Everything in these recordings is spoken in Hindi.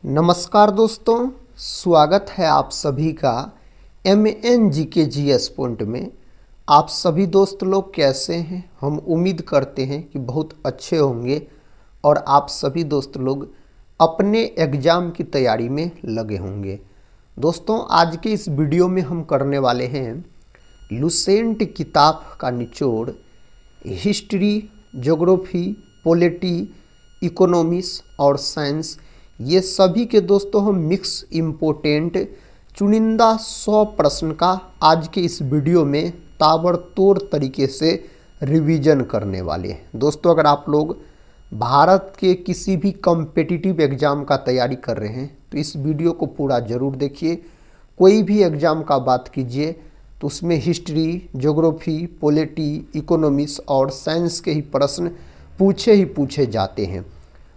नमस्कार दोस्तों, स्वागत है आप सभी का MNGK पॉइंट में। आप सभी दोस्त लोग कैसे हैं? हम उम्मीद करते हैं कि बहुत अच्छे होंगे और आप सभी दोस्त लोग अपने एग्ज़ाम की तैयारी में लगे होंगे। दोस्तों, आज के इस वीडियो में हम करने वाले हैं लुसेंट किताब का निचोड़ हिस्ट्री, ज्योग्राफी, पॉलिटी, इकोनॉमिक्स और साइंस, ये सभी के दोस्तों हम मिक्स इम्पोर्टेंट चुनिंदा 100 प्रश्न का आज के इस वीडियो में ताबड़तोड़ तरीके से रिवीजन करने वाले हैं। दोस्तों, अगर आप लोग भारत के किसी भी कॉम्पिटिटिव एग्ज़ाम का तैयारी कर रहे हैं तो इस वीडियो को पूरा ज़रूर देखिए। कोई भी एग्ज़ाम का बात कीजिए तो उसमें हिस्ट्री, ज्योग्राफी, पॉलिटी, इकोनॉमिक्स और साइंस के ही प्रश्न पूछे जाते हैं।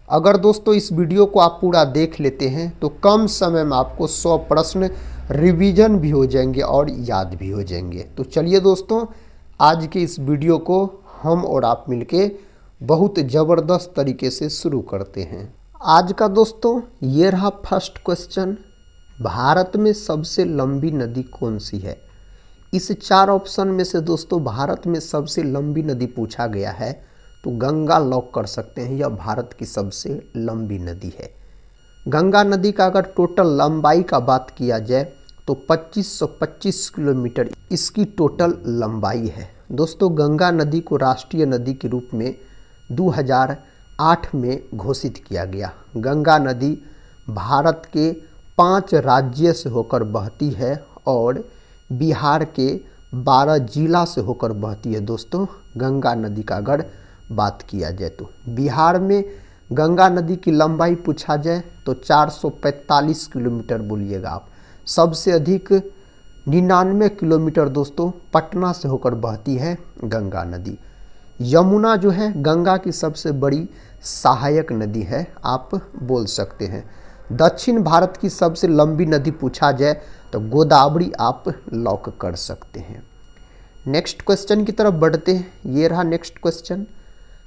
अगर दोस्तों इस वीडियो को आप पूरा देख लेते हैं तो कम समय में आपको 100 प्रश्न रिवीजन भी हो जाएंगे और याद भी हो जाएंगे। तो चलिए दोस्तों, आज के इस वीडियो को हम और आप मिलके बहुत ज़बरदस्त तरीके से शुरू करते हैं। आज का दोस्तों ये रहा फर्स्ट क्वेश्चन, भारत में सबसे लंबी नदी कौन सी है? इस 4 ऑप्शन में से दोस्तों भारत में सबसे लंबी नदी पूछा गया है तो गंगा लॉक कर सकते हैं। यह भारत की सबसे लंबी नदी है। गंगा नदी का अगर टोटल लंबाई का बात किया जाए तो 2525 किलोमीटर इसकी टोटल लंबाई है। दोस्तों, गंगा नदी को राष्ट्रीय नदी के रूप में 2008 में घोषित किया गया। गंगा नदी भारत के 5 राज्य से होकर बहती है और बिहार के 12 जिला से होकर बहती है। दोस्तों, गंगा नदी का अगर बात किया जाए तो बिहार में गंगा नदी की लंबाई पूछा जाए तो 445 किलोमीटर बोलिएगा आप। सबसे अधिक 99 किलोमीटर दोस्तों पटना से होकर बहती है गंगा नदी। यमुना जो है गंगा की सबसे बड़ी सहायक नदी है, आप बोल सकते हैं। दक्षिण भारत की सबसे लंबी नदी पूछा जाए तो गोदावरी आप लॉक कर सकते हैं। नेक्स्ट क्वेश्चन की तरफ बढ़ते हैं। ये रहा नेक्स्ट क्वेश्चन,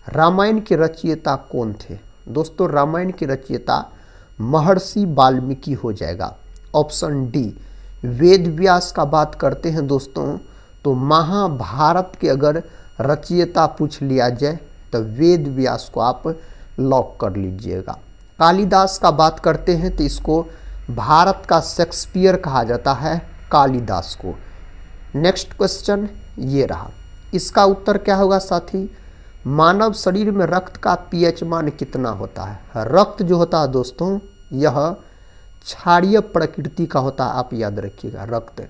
रामायण के रचयिता कौन थे? दोस्तों, रामायण के रचयिता महर्षि वाल्मीकि हो जाएगा। Option D. वेद व्यास का बात करते हैं दोस्तों तो महाभारत के अगर रचयिता पूछ लिया जाए तो वेद व्यास को आप लॉक कर लीजिएगा। कालिदास का बात करते हैं तो इसको भारत का शेक्सपियर कहा जाता है, कालिदास को। नेक्स्ट क्वेश्चन ये रहा, इसका उत्तर क्या होगा साथी? मानव शरीर में रक्त का pH मान कितना होता है? रक्त जो होता है दोस्तों यह क्षारीय प्रकृति का होता है, आप याद रखिएगा रक्त।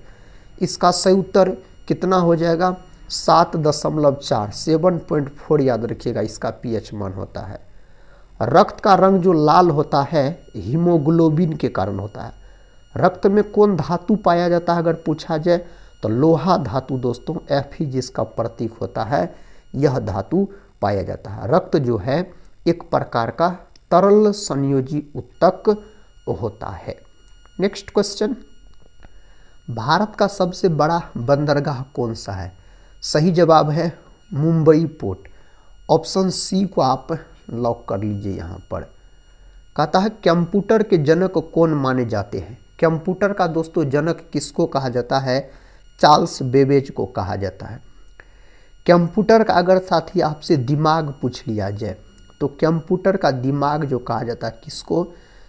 इसका सही उत्तर कितना हो जाएगा? 7.4, 7.4 याद रखिएगा इसका pH मान होता है। रक्त का रंग जो लाल होता है हीमोग्लोबिन के कारण होता है। रक्त में कौन धातु पाया जाता है अगर पूछा जाए तो लोहा धातु दोस्तों, Fe जिसका प्रतीक होता है, यह धातु पाया जाता है। रक्त जो है एक प्रकार का तरल संयोजी ऊतक होता है। नेक्स्ट क्वेश्चन, भारत का सबसे बड़ा बंदरगाह कौन सा है? सही जवाब है मुंबई पोर्ट। ऑप्शन सी को आप लॉक कर लीजिए। यहाँ पर कहता है कंप्यूटर के जनक कौन माने जाते हैं? कंप्यूटर का दोस्तों जनक किसको कहा जाता है? चार्ल्स बेबेज को कहा जाता है। कंप्यूटर का अगर साथी आपसे दिमाग पूछ लिया जाए तो कंप्यूटर का दिमाग जो कहा जाता है किसको?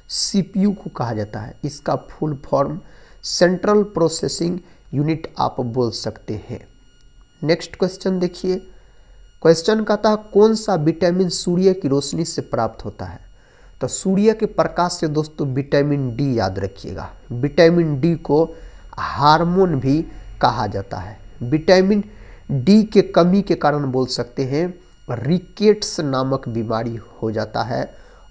CPU को कहा जाता है। इसका full form central processing unit आप बोल सकते हैं। नेक्स्ट क्वेश्चन देखिए, क्वेश्चन कहता है कौन सा विटामिन सूर्य की रोशनी से प्राप्त होता है? तो सूर्य के प्रकाश से दोस्तों विटामिन डी याद रखिएगा। विटामिन डी को हार्मोन भी कहा जाता है। विटामिन डी के कमी के कारण बोल सकते हैं रिकेट्स नामक बीमारी हो जाता है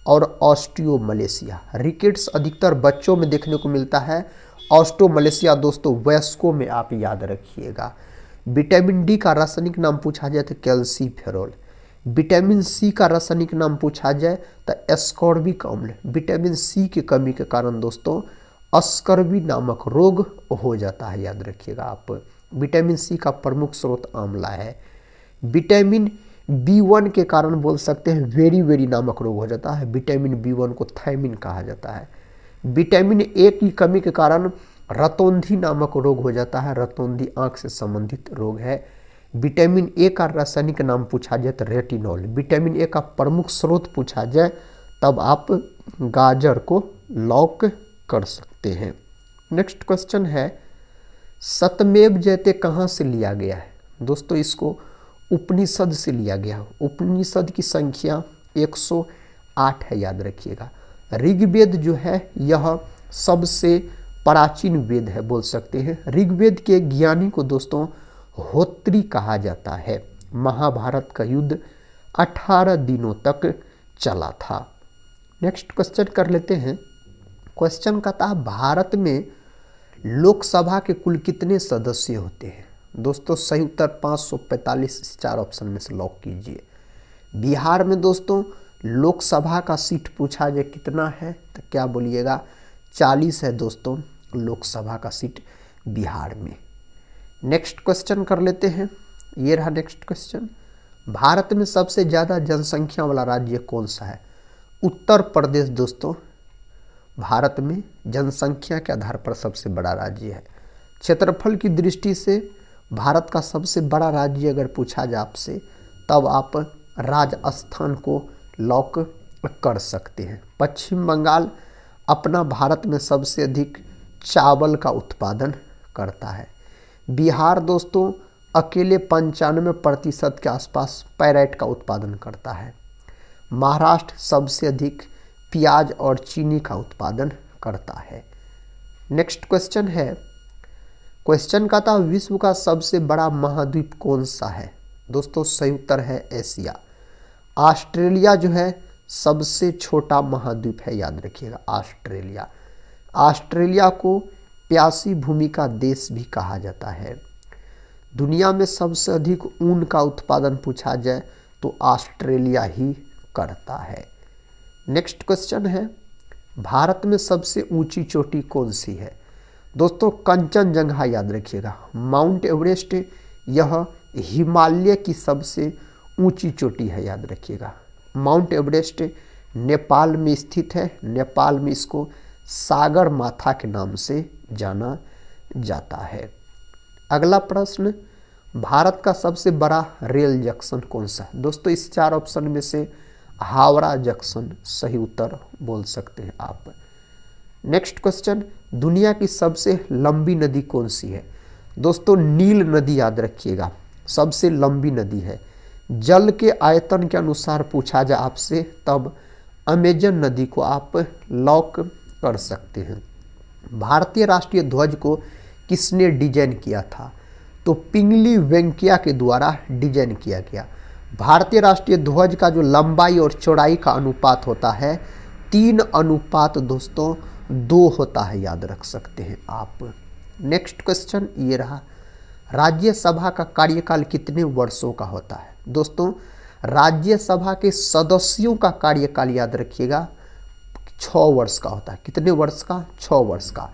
और ऑस्टियोमलेशिया। रिकेट्स अधिकतर बच्चों में देखने को मिलता है, ऑस्टियोमलेशिया दोस्तों वयस्कों में, आप याद रखिएगा। विटामिन डी का रासायनिक नाम पूछा जाए तो कैल्सीफेरॉल। विटामिन सी का रासायनिक नाम पूछा जाए तो एस्कॉर्बिक अम्ल। विटामिन सी की कमी के कारण दोस्तों अस्कर्बी नामक रोग हो जाता है, याद रखिएगा आप। विटामिन सी का प्रमुख स्रोत आंवला है। विटामिन B1 के कारण बोल सकते हैं वेरी नामक रोग हो जाता है। विटामिन B1 को थायमिन कहा जाता है। विटामिन ए की कमी के कारण रतौंधी नामक रोग हो जाता है। रतौंधी आंख से संबंधित रोग है। विटामिन ए का रासायनिक नाम पूछा जाए तो रेटिनॉल। विटामिन ए का प्रमुख स्रोत पूछा जाए तब आप गाजर को लॉक कर सकते हैं। नेक्स्ट क्वेश्चन है, सत्यमेव जयते कहाँ से लिया गया है? दोस्तों इसको उपनिषद से लिया गया। उपनिषद की संख्या 108 है, याद रखिएगा। ऋग्वेद जो है यह सबसे प्राचीन वेद है, बोल सकते हैं। ऋग्वेद के ज्ञानी को दोस्तों होत्री कहा जाता है। महाभारत का युद्ध 18 दिनों तक चला था। नेक्स्ट क्वेश्चन कर लेते हैं। क्वेश्चन कहता है, भारत में लोकसभा के कुल कितने सदस्य होते हैं? दोस्तों सही उत्तर 545, इस 4 ऑप्शन में से लॉक कीजिए। बिहार में दोस्तों लोकसभा का सीट पूछा जाए कितना है तो क्या बोलिएगा? 40 है दोस्तों लोकसभा का सीट बिहार में। नेक्स्ट क्वेश्चन कर लेते हैं। ये रहा नेक्स्ट क्वेश्चन। भारत में सबसे ज़्यादा जनसंख्या वाला राज्य कौन सा है? उत्तर प्रदेश दोस्तों भारत में जनसंख्या के आधार पर सबसे बड़ा राज्य है। क्षेत्रफल की दृष्टि से भारत का सबसे बड़ा राज्य अगर पूछा जाए आपसे तब आप राजस्थान को लॉक कर सकते हैं। पश्चिम बंगाल अपना भारत में सबसे अधिक चावल का उत्पादन करता है। बिहार दोस्तों अकेले 95% के आसपास पैरेट का उत्पादन करता है। महाराष्ट्र सबसे अधिक प्याज और चीनी का उत्पादन करता है। नेक्स्ट क्वेश्चन है। क्वेश्चन का था, विश्व का सबसे बड़ा महाद्वीप कौन सा है? दोस्तों सही उत्तर है एशिया। ऑस्ट्रेलिया जो है सबसे छोटा महाद्वीप है, याद रखिएगा ऑस्ट्रेलिया। ऑस्ट्रेलिया को प्यासी भूमि का देश भी कहा जाता है। दुनिया में सबसे अधिक ऊन का उत्पादन पूछा जाए तो ऑस्ट्रेलिया ही करता है। नेक्स्ट क्वेश्चन है, भारत में सबसे ऊंची चोटी कौन सी है? दोस्तों कंचनजंगा, याद रखिएगा। माउंट एवरेस्ट यह हिमालय की सबसे ऊंची चोटी है, याद रखिएगा। माउंट एवरेस्ट नेपाल में स्थित है। नेपाल में इसको सागर माथा के नाम से जाना जाता है। अगला प्रश्न, भारत का सबसे बड़ा रेल जंक्शन कौन सा है? दोस्तों इस 4 ऑप्शन में से हावड़ा जंक्शन सही उत्तर बोल सकते हैं आप। नेक्स्ट क्वेश्चन, दुनिया की सबसे लंबी नदी कौन सी है? दोस्तों नील नदी, याद रखिएगा सबसे लंबी नदी है। जल के आयतन के अनुसार पूछा जाए आपसे तब अमेजन नदी को आप लॉक कर सकते हैं। भारतीय राष्ट्रीय ध्वज को किसने डिजाइन किया था? तो पिंगली वेंकैया के द्वारा डिजाइन किया गया। भारतीय राष्ट्रीय ध्वज का जो लंबाई और चौड़ाई का अनुपात होता है 3:2 होता है, याद रख सकते हैं आप। नेक्स्ट क्वेश्चन ये रहा, राज्यसभा का कार्यकाल कितने वर्षों का होता है? दोस्तों राज्यसभा के सदस्यों का कार्यकाल याद रखिएगा 6 वर्ष का होता है। कितने वर्ष का? 6 वर्ष का।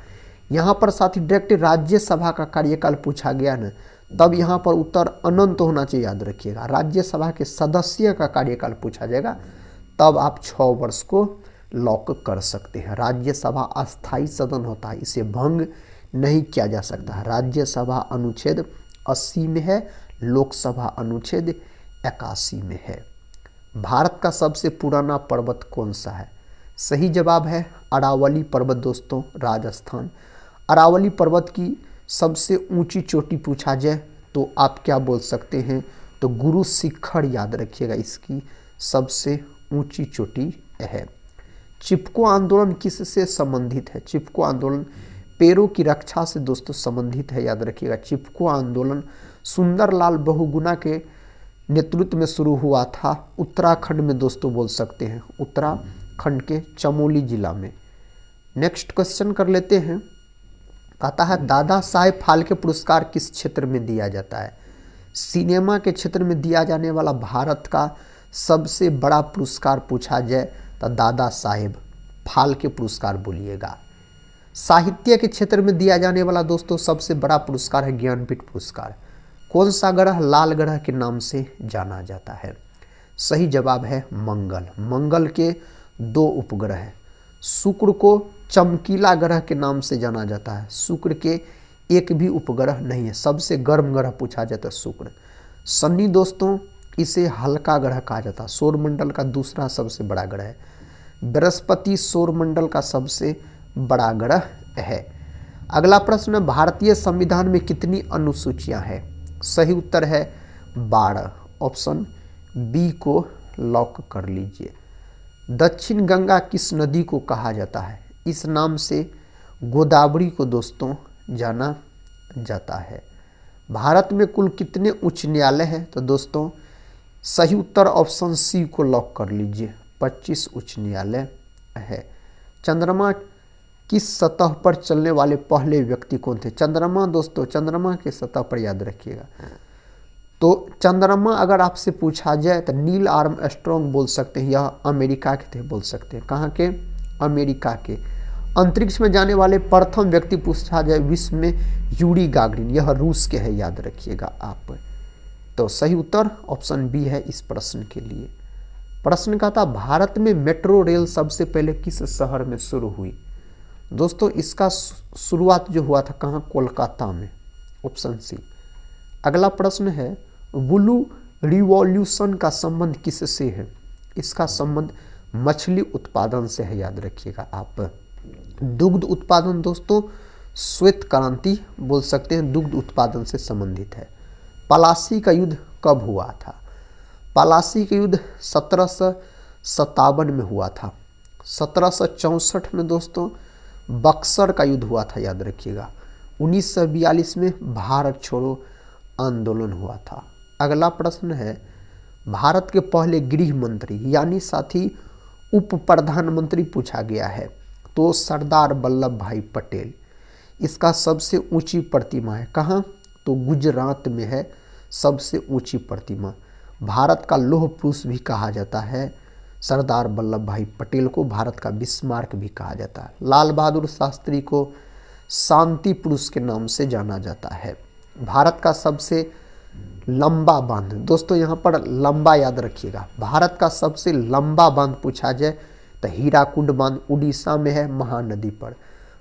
यहाँ पर साथ ही डायरेक्ट राज्यसभा का कार्यकाल पूछा गया ना, तब यहाँ पर उत्तर अनंत होना चाहिए, याद रखिएगा। राज्यसभा के सदस्य का कार्यकाल पूछा जाएगा तब आप 6 वर्ष को लॉक कर सकते हैं। राज्यसभा अस्थायी सदन होता है, इसे भंग नहीं किया जा सकता। राज्यसभा अनुच्छेद 80 में है, लोकसभा अनुच्छेद 81 में है। भारत का सबसे पुराना पर्वत कौन सा है? सही जवाब है अरावली पर्वत दोस्तों, राजस्थान। अरावली पर्वत की सबसे ऊंची चोटी पूछा जाए तो आप क्या बोल सकते हैं? तो गुरु शिखर, याद रखिएगा इसकी सबसे ऊंची चोटी है। चिपको आंदोलन किससे संबंधित है? चिपको आंदोलन पेड़ों की रक्षा से दोस्तों संबंधित है, याद रखिएगा। चिपको आंदोलन सुंदरलाल बहुगुणा के नेतृत्व में शुरू हुआ था उत्तराखंड में दोस्तों, बोल सकते हैं उत्तराखंड के चमोली जिला में। नेक्स्ट क्वेश्चन कर लेते हैं। कहता है दादा साहेब फाल्के पुरस्कार किस क्षेत्र में दिया जाता है? सिनेमा के क्षेत्र में दिया जाने वाला भारत का सबसे बड़ा पुरस्कार पूछा जाए तो दादा साहेब फाल्के पुरस्कार बोलिएगा। साहित्य के क्षेत्र में दिया जाने वाला दोस्तों सबसे बड़ा पुरस्कार है ज्ञानपीठ पुरस्कार। कौन सा ग्रह लाल ग्रह के नाम से जाना जाता है? सही जवाब है मंगल। मंगल के 2 उपग्रह हैं। शुक्र को चमकीला ग्रह के नाम से जाना जाता है। शुक्र के एक भी उपग्रह नहीं है, सबसे गर्म ग्रह पूछा जाता है शुक्र। शनि दोस्तों इसे हल्का ग्रह कहा जाता है, सौरमंडल का दूसरा सबसे बड़ा ग्रह है। बृहस्पति सौरमंडल का सबसे बड़ा ग्रह है। अगला प्रश्न, भारतीय संविधान में कितनी अनुसूचियां हैं? सही उत्तर है 12। ऑप्शन बी को लॉक कर लीजिए। दक्षिण गंगा किस नदी को कहा जाता है? इस नाम से गोदावरी को दोस्तों जाना जाता है। भारत में कुल कितने उच्च न्यायालय हैं? तो दोस्तों सही उत्तर ऑप्शन सी को लॉक कर लीजिए, 25 उच्च न्यायालय है। चंद्रमा किस सतह पर चलने वाले पहले व्यक्ति कौन थे? चंद्रमा दोस्तों, चंद्रमा के सतह पर याद रखिएगा। तो चंद्रमा अगर आपसे पूछा जाए तो नील आर्मस्ट्रॉन्ग बोल सकते हैं, यह अमेरिका के थे बोल सकते हैं। कहाँ के? अमेरिका के। अंतरिक्ष में जाने वाले प्रथम व्यक्ति पूछा जाए विश्व में यूरी गागरिन, यह रूस के हैं, याद रखिएगा आप। तो सही उत्तर ऑप्शन बी है इस प्रश्न के लिए। प्रश्न का था भारत में मेट्रो रेल सबसे पहले किस शहर में शुरू हुई? दोस्तों इसका शुरुआत जो हुआ था कहाँ? कोलकाता में, ऑप्शन सी। अगला प्रश्न है ब्लू रिवॉल्यूशन का संबंध किससे है? इसका संबंध मछली उत्पादन से है, याद रखिएगा आप। दुग्ध उत्पादन दोस्तों श्वेत क्रांति बोल सकते हैं, दुग्ध उत्पादन से संबंधित है। पलासी का युद्ध कब हुआ था? पलासी का युद्ध 1757 में हुआ था। 1764 में दोस्तों बक्सर का युद्ध हुआ था, याद रखिएगा। 1942 में भारत छोड़ो आंदोलन हुआ था। अगला प्रश्न है भारत के पहले गृह मंत्री यानी साथी उप प्रधानमंत्री पूछा गया है, तो सरदार वल्लभ भाई पटेल। इसका सबसे ऊंची प्रतिमा है कहाँ? तो गुजरात में है सबसे ऊंची प्रतिमा। भारत का लौह पुरुष भी कहा जाता है सरदार वल्लभ भाई पटेल को, भारत का बिस्मार्क भी कहा जाता है। लाल बहादुर शास्त्री को शांति पुरुष के नाम से जाना जाता है। भारत का सबसे लंबा बांध, दोस्तों यहाँ पर लंबा याद रखिएगा, भारत का सबसे लंबा बांध पूछा जाए तो हीराकुंड बांध उड़ीसा में है, महानदी पर।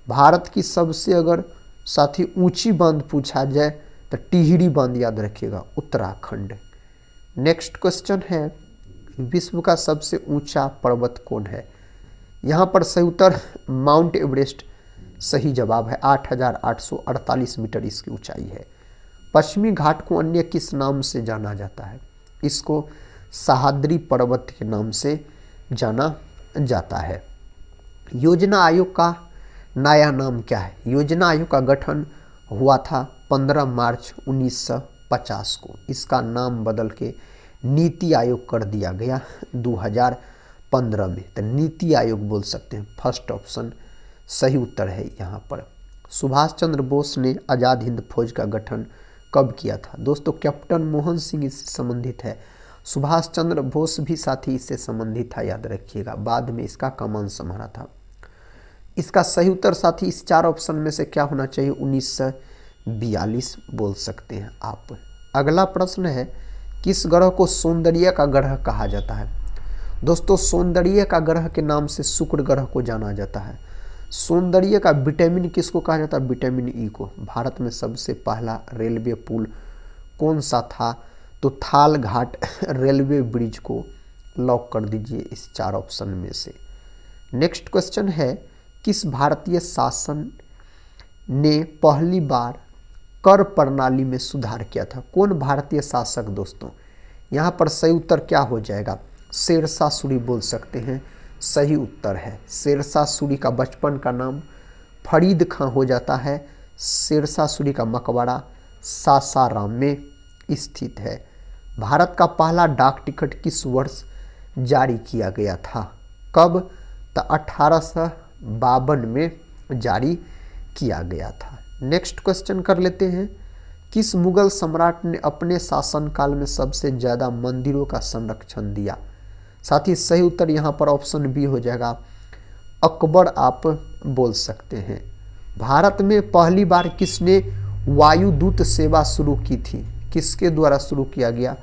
भारत की सबसे अगर साथी ऊंची बांध पूछा जाए तो टिहरी बांध, याद रखिएगा, उत्तराखंड। नेक्स्ट क्वेश्चन है विश्व का सबसे ऊंचा पर्वत कौन है? यहाँ पर सही उत्तर माउंट एवरेस्ट सही जवाब है, 8,848 मीटर इसकी ऊंचाई है। पश्चिमी घाट को अन्य किस नाम से जाना जाता है? इसको सह्याद्री पर्वत के नाम से जाना जाता है। योजना आयोग का नया नाम क्या है? योजना आयोग का गठन हुआ था 15 मार्च 1950 को। इसका नाम बदल के नीति आयोग कर दिया गया 2015 में, तो नीति आयोग बोल सकते हैं। फर्स्ट ऑप्शन सही उत्तर है यहाँ पर। सुभाष चंद्र बोस ने आज़ाद हिंद फौज का गठन कब किया था? दोस्तों कैप्टन मोहन सिंह इससे संबंधित है। सुभाष चंद्र बोस भी साथी इससे संबंधित था, याद रखिएगा, बाद में इसका कमान संभाला था। इसका सही उत्तर साथी इस 4 ऑप्शन में से क्या होना चाहिए? 1942 बोल सकते हैं आप। अगला प्रश्न है किस ग्रह को सौंदर्य का ग्रह कहा जाता है? दोस्तों सौंदर्य का ग्रह के नाम से शुक्र ग्रह को जाना जाता है। सौंदर्य का विटामिन किसको कहा जाता है? विटामिन ई को। भारत में सबसे पहला रेलवे पुल कौन सा था? तो थाल घाट रेलवे ब्रिज को लॉक कर दीजिए इस 4 ऑप्शन में से। नेक्स्ट क्वेश्चन है किस भारतीय शासन ने पहली बार कर प्रणाली में सुधार किया था? कौन भारतीय शासक दोस्तों? यहाँ पर सही उत्तर क्या हो जाएगा? शेरशाह सूरी बोल सकते हैं, सही उत्तर है। शेरशाह सूरी का बचपन का नाम फरीद खां हो जाता है। शेरशाह सूरी का मकबरा सासाराम में स्थित है। भारत का पहला डाक टिकट किस वर्ष जारी किया गया था? कब? तो 1852 में जारी किया गया था। नेक्स्ट क्वेश्चन कर लेते हैं किस मुगल सम्राट ने अपने शासनकाल में सबसे ज़्यादा मंदिरों का संरक्षण दिया? साथ ही सही उत्तर यहाँ पर ऑप्शन बी हो जाएगा, अकबर आप बोल सकते हैं। भारत में पहली बार किसने वायुदूत सेवा शुरू की थी? किसके द्वारा शुरू किया गया?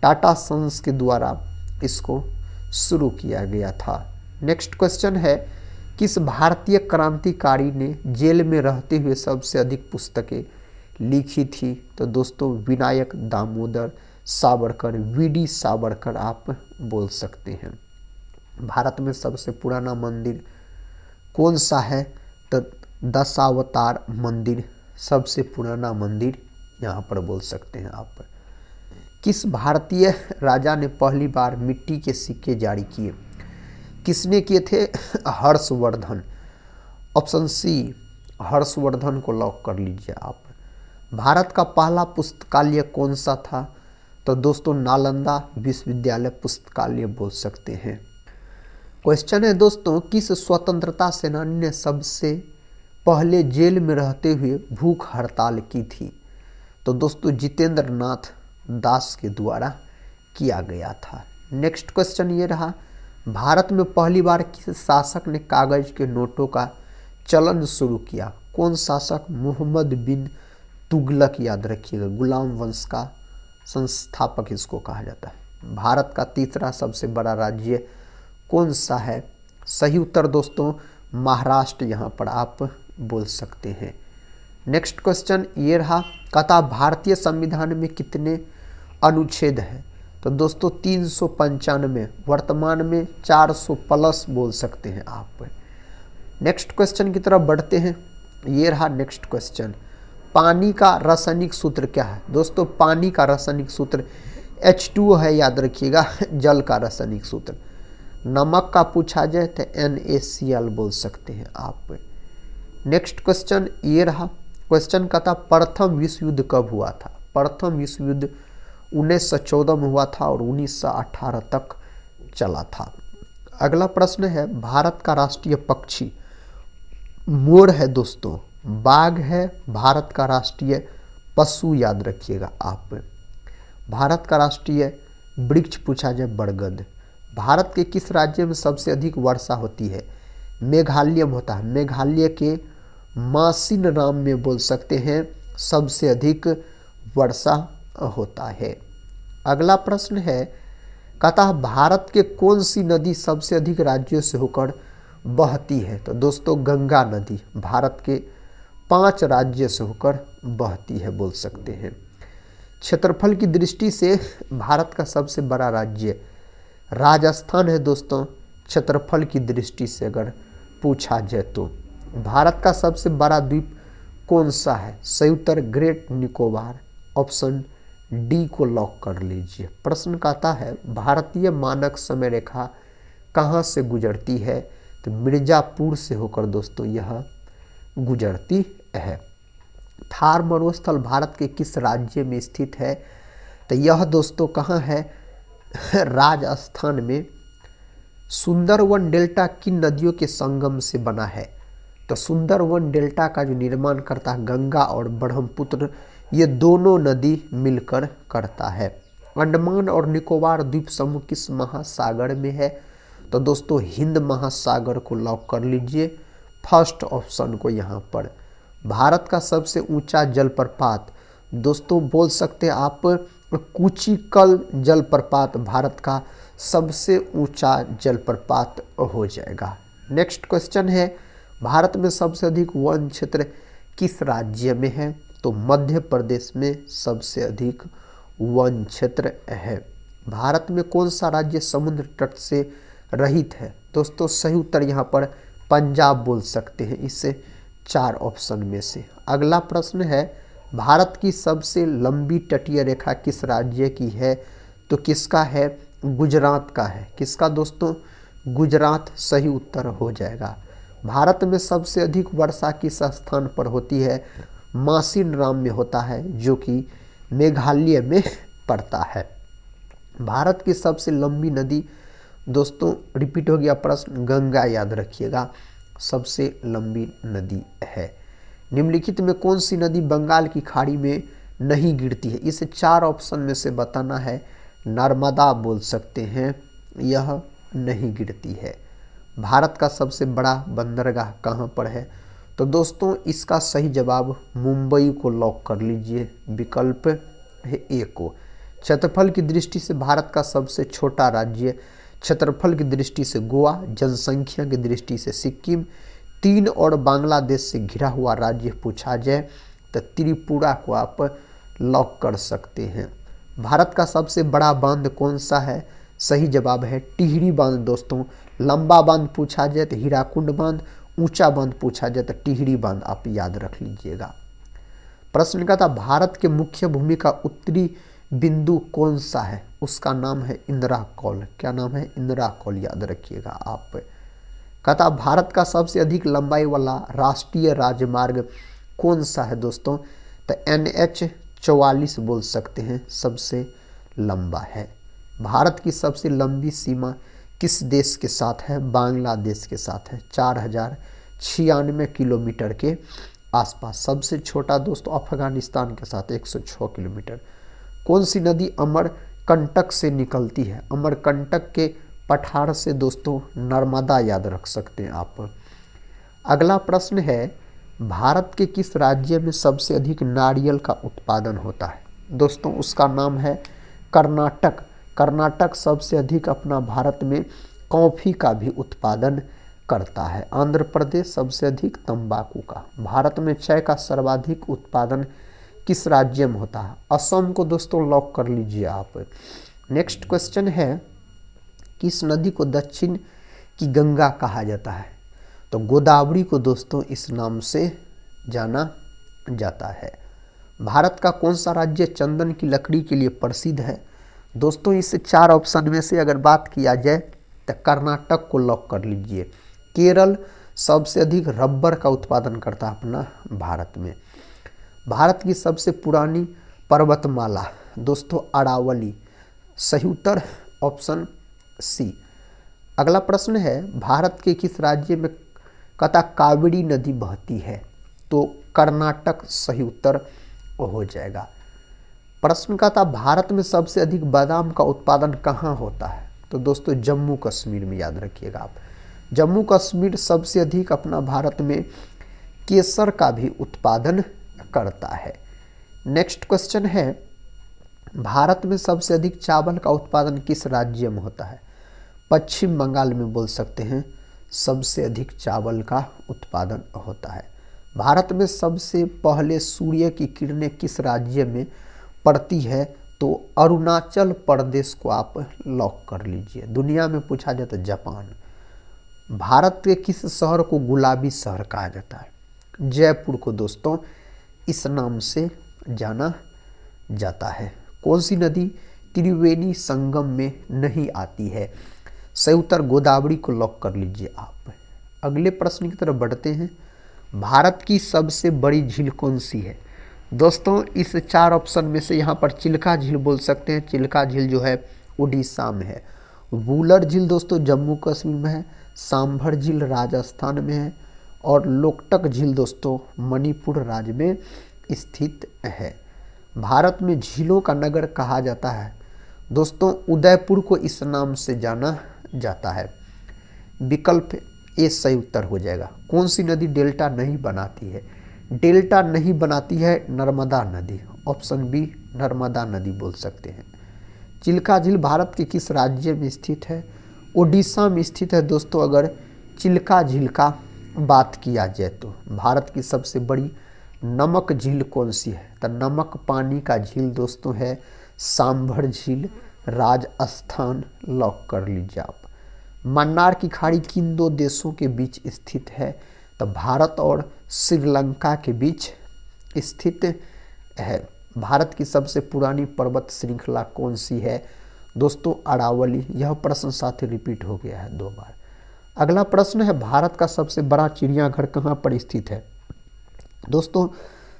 टाटा सन्स के द्वारा इसको शुरू किया गया था। नेक्स्ट क्वेश्चन है किस भारतीय क्रांतिकारी ने जेल में रहते हुए सबसे अधिक पुस्तकें लिखी थी? तो दोस्तों विनायक दामोदर सावरकर, वीडी सावरकर आप बोल सकते हैं। भारत में सबसे पुराना मंदिर कौन सा है? तो दशावतार मंदिर सबसे पुराना मंदिर यहाँ पर बोल सकते हैं आप। किस भारतीय राजा ने पहली बार मिट्टी के सिक्के जारी किए? किसने किए थे? हर्षवर्धन। ऑप्शन सी हर्षवर्धन को लॉक कर लीजिए आप। भारत का पहला पुस्तकालय कौन सा था? तो दोस्तों नालंदा विश्वविद्यालय पुस्तकालय बोल सकते हैं। क्वेश्चन है दोस्तों, किस स्वतंत्रता सेनानी ने सबसे पहले जेल में रहते हुए भूख हड़ताल की थी? तो दोस्तों जितेंद्र नाथ दास के द्वारा किया गया था। नेक्स्ट क्वेश्चन ये रहा, भारत में पहली बार किस शासक ने कागज के नोटों का चलन शुरू किया? कौन शासक? मोहम्मद बिन तुगलक, याद रखिएगा, गुलाम वंश का संस्थापक इसको कहा जाता है। भारत का तीसरा सबसे बड़ा राज्य कौन सा है? सही उत्तर दोस्तों महाराष्ट्र यहाँ पर आप बोल सकते हैं। नेक्स्ट क्वेश्चन ये रहा, कहता भारतीय संविधान में कितने अनुच्छेद हैं? तो दोस्तों 395, वर्तमान में 400 प्लस बोल सकते हैं आप। नेक्स्ट क्वेश्चन की तरफ बढ़ते हैं। ये रहा नेक्स्ट क्वेश्चन, पानी का रासायनिक सूत्र क्या है? दोस्तों पानी का रासायनिक सूत्र H2O है, याद रखिएगा, जल का रासायनिक सूत्र। नमक का पूछा जाए तो NaCl बोल सकते हैं आप। नेक्स्ट क्वेश्चन ये रहा, क्वेश्चन का था प्रथम विश्व युद्ध कब हुआ था? प्रथम विश्व युद्ध 1914 में हुआ था और 1918 तक चला था। अगला प्रश्न है, भारत का राष्ट्रीय पक्षी मोर है दोस्तों, बाघ है भारत का राष्ट्रीय पशु, याद रखिएगा आप। भारत का राष्ट्रीय वृक्ष पूछा जाए बरगद। भारत के किस राज्य में सबसे अधिक वर्षा होती है? मेघालय में होता है। मेघालय के मासिन राम में बोल सकते हैं सबसे अधिक वर्षा होता है। अगला प्रश्न है, कहता है भारत के कौन सी नदी सबसे अधिक राज्यों से होकर बहती है? तो दोस्तों गंगा नदी भारत के 5 राज्य से होकर बहती है बोल सकते हैं। क्षेत्रफल की दृष्टि से भारत का सबसे बड़ा राज्य राजस्थान है दोस्तों, क्षेत्रफल की दृष्टि से अगर पूछा जाए तो। भारत का सबसे बड़ा द्वीप कौन सा है? सही उत्तर ग्रेट निकोबार, ऑप्शन डी को लॉक कर लीजिए। प्रश्न कहता है भारतीय मानक समय रेखा कहाँ से गुजरती है? तो मिर्जापुर से होकर दोस्तों यह गुजरती है। थार मरुस्थल भारत के किस राज्य में स्थित है? तो यह दोस्तों कहाँ है? राजस्थान में। सुंदरवन डेल्टा किन नदियों के संगम से बना है? तो सुंदरवन डेल्टा का जो निर्माण करता है गंगा और ब्रह्मपुत्र, ये दोनों नदी मिलकर करता है। अंडमान और निकोबार द्वीप समूह किस महासागर में है? तो दोस्तों हिंद महासागर को लॉक कर लीजिए फर्स्ट ऑप्शन को यहाँ पर। भारत का सबसे ऊंचा जलप्रपात दोस्तों बोल सकते हैं आप कुचिकल जलप्रपात भारत का सबसे ऊंचा जलप्रपात हो जाएगा। नेक्स्ट क्वेश्चन है, भारत में सबसे अधिक वन क्षेत्र किस राज्य में है? तो मध्य प्रदेश में सबसे अधिक वन क्षेत्र है। भारत में कौन सा राज्य समुद्र तट से रहित है? दोस्तों सही उत्तर यहाँ पर पंजाब बोल सकते हैं इससे 4 ऑप्शन में से। अगला प्रश्न है, भारत की सबसे लंबी तटीय रेखा किस राज्य की है? तो किसका है? गुजरात का है। किसका दोस्तों? गुजरात सही उत्तर हो जाएगा। भारत में सबसे अधिक वर्षा किस स्थान पर होती है? मासिन राम में होता है जो कि मेघालय में पड़ता है। भारत की सबसे लंबी नदी दोस्तों रिपीट हो गया प्रश्न, गंगा, याद रखिएगा सबसे लंबी नदी है। निम्नलिखित में कौन सी नदी बंगाल की खाड़ी में नहीं गिरती है? इसे 4 ऑप्शन में से बताना है। नर्मदा बोल सकते हैं, यह नहीं गिरती है। भारत का सबसे बड़ा बंदरगाह कहाँ पर है? तो दोस्तों इसका सही जवाब मुंबई को लॉक कर लीजिए, विकल्प है ए को। क्षेत्रफल की दृष्टि से भारत का सबसे छोटा राज्य क्षेत्रफल की दृष्टि से गोवा, जनसंख्या की दृष्टि से सिक्किम, चीन और बांग्लादेश से घिरा हुआ राज्य पूछा जाए तो त्रिपुरा को आप लॉक कर सकते हैं। भारत का सबसे बड़ा बांध कौन सा है? सही जवाब है टिहरी बांध दोस्तों। लंबा बांध पूछा जाए तो हीराकुंड बांध, ऊंचा बांध पूछा जाए तो टिहरी बांध आप याद रख लीजिएगा। प्रश्न का था भारत के मुख्य भूमि का उत्तरी बिंदु कौन सा है? उसका नाम है इंदिरा कौल। क्या नाम है? इंदिरा कौल, याद रखिएगा आप। कहता भारत का सबसे अधिक लंबाई वाला राष्ट्रीय राजमार्ग कौन सा है दोस्तों? तो NH-44 बोल सकते हैं, सबसे लंबा है। भारत की सबसे लंबी सीमा किस देश के साथ है? बांग्लादेश के साथ है, 4096 किलोमीटर के आसपास। सबसे छोटा दोस्तों अफगानिस्तान के साथ 106 किलोमीटर। कौन सी नदी अमरकंटक से निकलती है? अमरकंटक के पठार से दोस्तों नर्मदा याद रख सकते हैं आप। अगला प्रश्न है भारत के किस राज्य में सबसे अधिक नारियल का उत्पादन होता है? दोस्तों उसका नाम है कर्नाटक। कर्नाटक सबसे अधिक अपना भारत में कॉफ़ी का भी उत्पादन करता है। आंध्र प्रदेश सबसे अधिक तंबाकू का। भारत में चाय का सर्वाधिक उत्पादन किस राज्य में होता है? असम को दोस्तों लॉक कर लीजिए आप। नेक्स्ट क्वेश्चन है किस नदी को दक्षिण की गंगा कहा जाता है? तो गोदावरी को दोस्तों इस नाम से जाना जाता है। भारत का कौन सा राज्य चंदन की लकड़ी के लिए प्रसिद्ध है? दोस्तों इस 4 ऑप्शन में से अगर बात किया जाए तो कर्नाटक को लॉक कर लीजिए। केरल सबसे अधिक रबर का उत्पादन करता है अपना भारत में। भारत की सबसे पुरानी पर्वतमाला दोस्तों अरावली। सही उत्तर ऑप्शन सी। अगला प्रश्न है भारत के किस राज्य में कथा कावेरी नदी बहती है? तो कर्नाटक सही उत्तर हो जाएगा। प्रश्न का था भारत में सबसे अधिक बादाम का उत्पादन कहाँ होता है? तो दोस्तों जम्मू कश्मीर में, याद रखिएगा आप। जम्मू कश्मीर सबसे अधिक अपना भारत में केसर का भी उत्पादन करता है। नेक्स्ट क्वेश्चन है भारत में सबसे अधिक चावल का उत्पादन किस राज्य में होता है? पश्चिम बंगाल में बोल सकते हैं सबसे अधिक चावल का उत्पादन होता है। भारत में सबसे पहले सूर्य की किरणें किस राज्य में पड़ती है? तो अरुणाचल प्रदेश को आप लॉक कर लीजिए। दुनिया में पूछा जाए तो जापान। भारत के किस शहर को गुलाबी शहर कहा जाता है? जयपुर को दोस्तों इस नाम से जाना जाता है। कौन सी नदी त्रिवेणी संगम में नहीं आती है? सही उत्तर गोदावरी को लॉक कर लीजिए आप। अगले प्रश्न की तरफ बढ़ते हैं। भारत की सबसे बड़ी झील कौन सी है? दोस्तों इस 4 ऑप्शन में से यहाँ पर चिल्का झील बोल सकते हैं। चिल्का झील जो है उड़ीसा में है। वूलर झील दोस्तों जम्मू कश्मीर में है। सांभर झील राजस्थान में है। और लोकटक झील दोस्तों मणिपुर राज्य में स्थित है। भारत में झीलों का नगर कहा जाता है दोस्तों उदयपुर को इस नाम से जाना जाता है। विकल्प ए सही उत्तर हो जाएगा। कौन सी नदी डेल्टा नहीं बनाती है? डेल्टा नहीं बनाती है नर्मदा नदी। ऑप्शन बी नर्मदा नदी बोल सकते हैं। चिल्का झील भारत के किस राज्य में स्थित है? उड़ीसा में स्थित है दोस्तों। अगर चिल्का झील का बात किया जाए तो भारत की सबसे बड़ी नमक झील कौन सी है? तो नमक पानी का झील दोस्तों है सांभर झील, राजस्थान। लॉक कर लीजिए आप। मन्नार की खाड़ी किन 2 देशों के बीच स्थित है? तो भारत और श्रीलंका के बीच स्थित है। भारत की सबसे पुरानी पर्वत श्रृंखला कौन सी है? दोस्तों अरावली। यह प्रश्न साथ ही रिपीट हो गया है 2 बार। अगला प्रश्न है भारत का सबसे बड़ा चिड़ियाघर कहाँ पर स्थित है? दोस्तों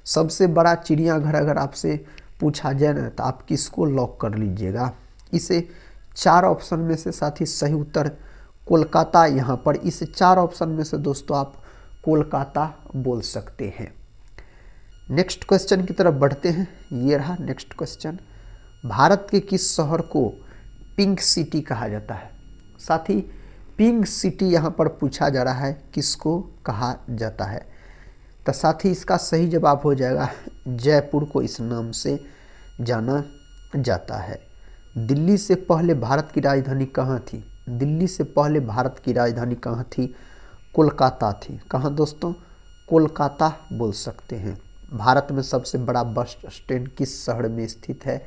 सबसे बड़ा चिड़ियाघर अगर आपसे पूछा जाए ना तो आप किसको लॉक कर लीजिएगा? इसे 4 ऑप्शन में से साथ ही सही उत्तर कोलकाता। यहाँ पर इस 4 ऑप्शन में से दोस्तों आप कोलकाता बोल सकते हैं। नेक्स्ट क्वेश्चन की तरफ बढ़ते हैं। ये रहा नेक्स्ट क्वेश्चन। भारत के किस शहर को पिंक सिटी कहा जाता है? साथ ही पिंक सिटी यहाँ पर पूछा जा रहा है किसको कहा जाता है? तो साथ ही इसका सही जवाब हो जाएगा जयपुर को इस नाम से जाना जाता है। दिल्ली से पहले भारत की राजधानी कहाँ थी? दिल्ली से पहले भारत की राजधानी कहाँ थी? कोलकाता थी। कहाँ दोस्तों? कोलकाता बोल सकते हैं। भारत में सबसे बड़ा बस स्टैंड किस शहर में स्थित है?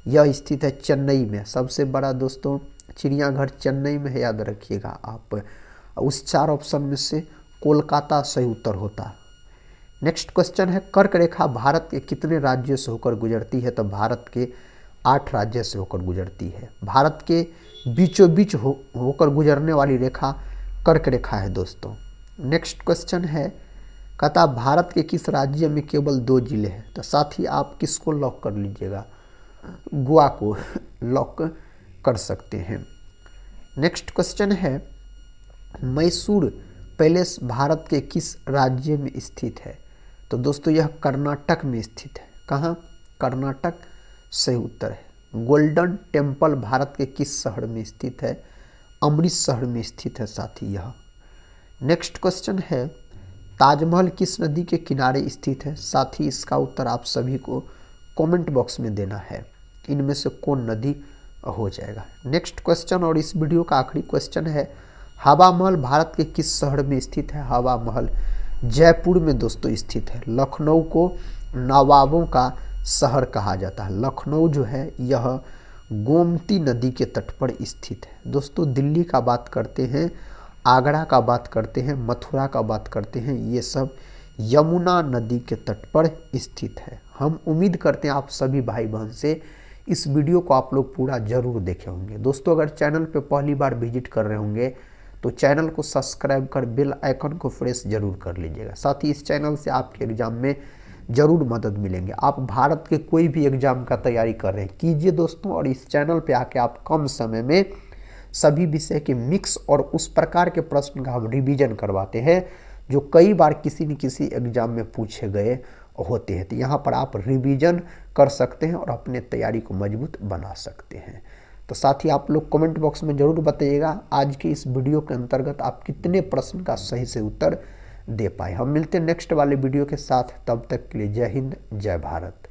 यह स्थित है चेन्नई में। सबसे बड़ा दोस्तों चिड़ियाघर चेन्नई में है, याद रखिएगा आप। उस 4 ऑप्शन में से कोलकाता सही उत्तर होता। नेक्स्ट क्वेश्चन है, कर्क रेखा भारत के कितने राज्यों से होकर गुजरती है? तो भारत के 8 राज्यों से होकर गुजरती है। भारत के बीचों बीच होकर गुजरने वाली रेखा कर्क रेखा है दोस्तों। नेक्स्ट क्वेश्चन है, कहता भारत के किस राज्य में केवल 2 जिले हैं? तो साथ ही आप किसको लॉक कर लीजिएगा? गोवा को लॉक कर सकते हैं। नेक्स्ट क्वेश्चन है, मैसूर पैलेस भारत के किस राज्य में स्थित है? तो दोस्तों यह कर्नाटक में स्थित है। कहाँ? कर्नाटक सही उत्तर है। गोल्डन टेम्पल भारत के किस शहर में स्थित है? अमृतसर में स्थित है साथी यह। नेक्स्ट क्वेश्चन है, ताजमहल किस नदी के किनारे स्थित है? साथी इसका उत्तर आप सभी को कमेंट बॉक्स में देना है। इनमें से कौन नदी हो जाएगा? नेक्स्ट क्वेश्चन और इस वीडियो का आखिरी क्वेश्चन है, हवा महल भारत के किस शहर में स्थित है? हवा महल जयपुर में दोस्तों स्थित है। लखनऊ को नवाबों का शहर कहा जाता है। लखनऊ जो है यह गोमती नदी के तट पर स्थित है। दोस्तों दिल्ली का बात करते हैं, आगरा का बात करते हैं, मथुरा का बात करते हैं, ये सब यमुना नदी के तट पर स्थित है। हम उम्मीद करते हैं आप सभी भाई बहन से इस वीडियो को आप लोग पूरा जरूर देखे होंगे। दोस्तों अगर चैनल पे पहली बार विजिट कर रहे होंगे तो चैनल को सब्सक्राइब कर बेल आइकन को प्रेस जरूर कर लीजिएगा। साथ ही इस चैनल से आपके एग्जाम में जरूर मदद मिलेंगे। आप भारत के कोई भी एग्जाम का तैयारी कर रहे हैं कीजिए दोस्तों, और इस चैनल पे आके आप कम समय में सभी विषय के मिक्स और उस प्रकार के प्रश्न का हम रिवीजन करवाते हैं जो कई बार किसी न किसी एग्जाम में पूछे गए होते हैं। तो यहाँ पर आप रिवीजन कर सकते हैं और अपने तैयारी को मजबूत बना सकते हैं। तो साथ ही आप लोग कमेंट बॉक्स में ज़रूर बताइएगा आज के इस वीडियो के अंतर्गत आप कितने प्रश्न का सही से उत्तर दे पाए। हम मिलते हैं नेक्स्ट वाले वीडियो के साथ, तब तक के लिए जय हिंद जय भारत।